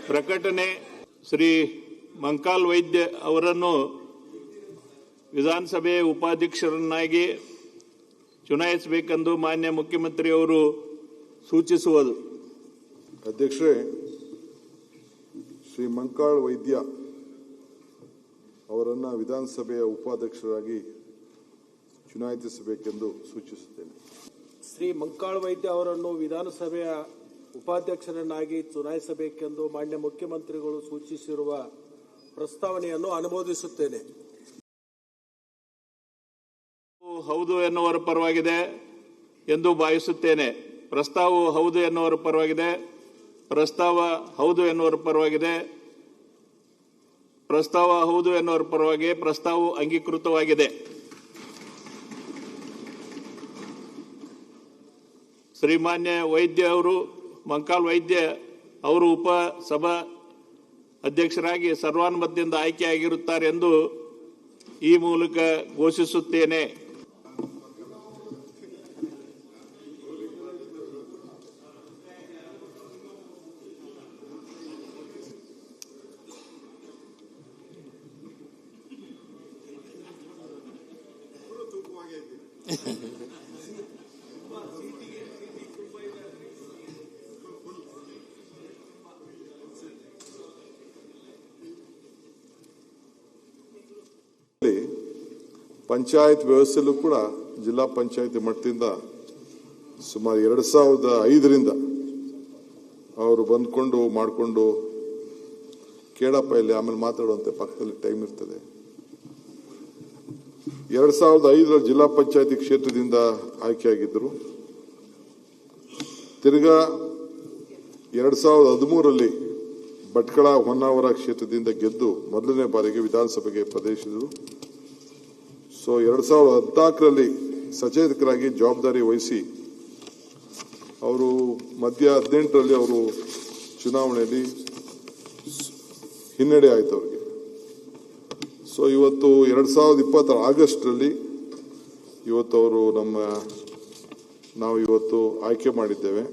ಪ್ರಕಟಣೆ. ಶ್ರೀ ಮಂಕಾಲ್ ವೈದ್ಯ ಅವರನ್ನು ವಿಧಾನಸಭೆ ಉಪಾಧ್ಯಕ್ಷರನ್ನಾಗಿ ಚುನಾಯಿಸಬೇಕೆಂದು ಮಾನ್ಯ ಮುಖ್ಯಮಂತ್ರಿಯವರು ಸೂಚಿಸುವುದು. ಅಧ್ಯಕ್ಷರೇ, ಶ್ರೀ ಮಂಕಾಳ್ ವೈದ್ಯ ಅವರನ್ನು ವಿಧಾನಸಭೆಯ ಉಪಾಧ್ಯಕ್ಷರಾಗಿ ಚುನಾಯಿಸಬೇಕೆಂದು ಸೂಚಿಸುತ್ತೇನೆ. ಶ್ರೀ ಮಂಕಾಳ್ ವೈದ್ಯ ಅವರನ್ನು ವಿಧಾನಸಭೆಯ ಉಪಾಧ್ಯಕ್ಷರನ್ನಾಗಿ ಚುನಾಯಿಸಬೇಕೆಂದು ಮಾನ್ಯ ಮುಖ್ಯಮಂತ್ರಿಗಳು ಸೂಚಿಸಿರುವ ಪ್ರಸ್ತಾವನೆಯನ್ನು ಅನುಮೋದಿಸುತ್ತೇನೆ. ಹೌದು ಎನ್ನುವರ ಪರವಾಗಿದೆ ಎಂದು ಭಾವಿಸುತ್ತೇನೆ. ಪ್ರಸ್ತಾವವು ಹೌದು ಎನ್ನುವರ ಪರವಾಗಿದೆ. ಪ್ರಸ್ತಾವ ಹೌದು ಎನ್ನುವರ ಪರವಾಗಿದೆ. ಪ್ರಸ್ತಾವ ಹೌದು ಎನ್ನುವರ ಪರವಾಗಿ ಪ್ರಸ್ತಾವವು ಅಂಗೀಕೃತವಾಗಿದೆ. ಶ್ರೀಮಾನ್ಯ ವೈದ್ಯ ಅವರು, ಮಂಕಾಲ್ ವೈದ್ಯ ಅವರು ಉಪಸಭಾ ಅಧ್ಯಕ್ಷರಾಗಿ ಸರ್ವಾನುಮತದಿಂದ ಆಯ್ಕೆಯಾಗಿರುತ್ತಾರೆ ಎಂದು ಈ ಮೂಲಕ ಘೋಷಿಸುತ್ತೇನೆ. ಪಂಚಾಯತ್ ವ್ಯವಸ್ಥೆಯಲ್ಲೂ ಕೂಡ ಜಿಲ್ಲಾ ಪಂಚಾಯತ್ ಮಟ್ಟದಿಂದ ಸುಮಾರು 2005ರಿಂದ ಅವರು ಬಂದ್ಕೊಂಡು ಮಾಡಿಕೊಂಡು ಕೇಳಪ್ಪ ಇಲ್ಲಿ ಆಮೇಲೆ ಮಾತಾಡುವಂತೆ ಪಕ್ಕದಲ್ಲಿ ಟೈಮ್ ಇರ್ತದೆ. 2005ರಲ್ಲಿ ಜಿಲ್ಲಾ ಪಂಚಾಯತಿ ಕ್ಷೇತ್ರದಿಂದ ಆಯ್ಕೆಯಾಗಿದ್ದರು. ತಿರ್ಗಾ 2013ರಲ್ಲಿ ಭಟ್ಕಳ ಹೊನ್ನಾವರ ಕ್ಷೇತ್ರದಿಂದ ಗೆದ್ದು ಮೊದಲನೇ ಬಾರಿಗೆ ವಿಧಾನಸಭೆಗೆ ಪ್ರವೇಶಿಸಿದರು. ಸೊ 2014ರಲ್ಲಿ ಸಚೇತಕರಾಗಿ ಜವಾಬ್ದಾರಿ ವಹಿಸಿ ಅವರು ಮಧ್ಯ 2018ರಲ್ಲಿ ಅವರು ಚುನಾವಣೆಯಲ್ಲಿ ಹಿನ್ನಡೆ ಆಯಿತು ಅವರಿಗೆ. ಸೊ ಇವತ್ತು 2020 ಆಗಸ್ಟ್ರಲ್ಲಿ ಇವತ್ತು ಅವರು ನಾವು ಇವತ್ತು ಆಯ್ಕೆ ಮಾಡಿದ್ದೇವೆ.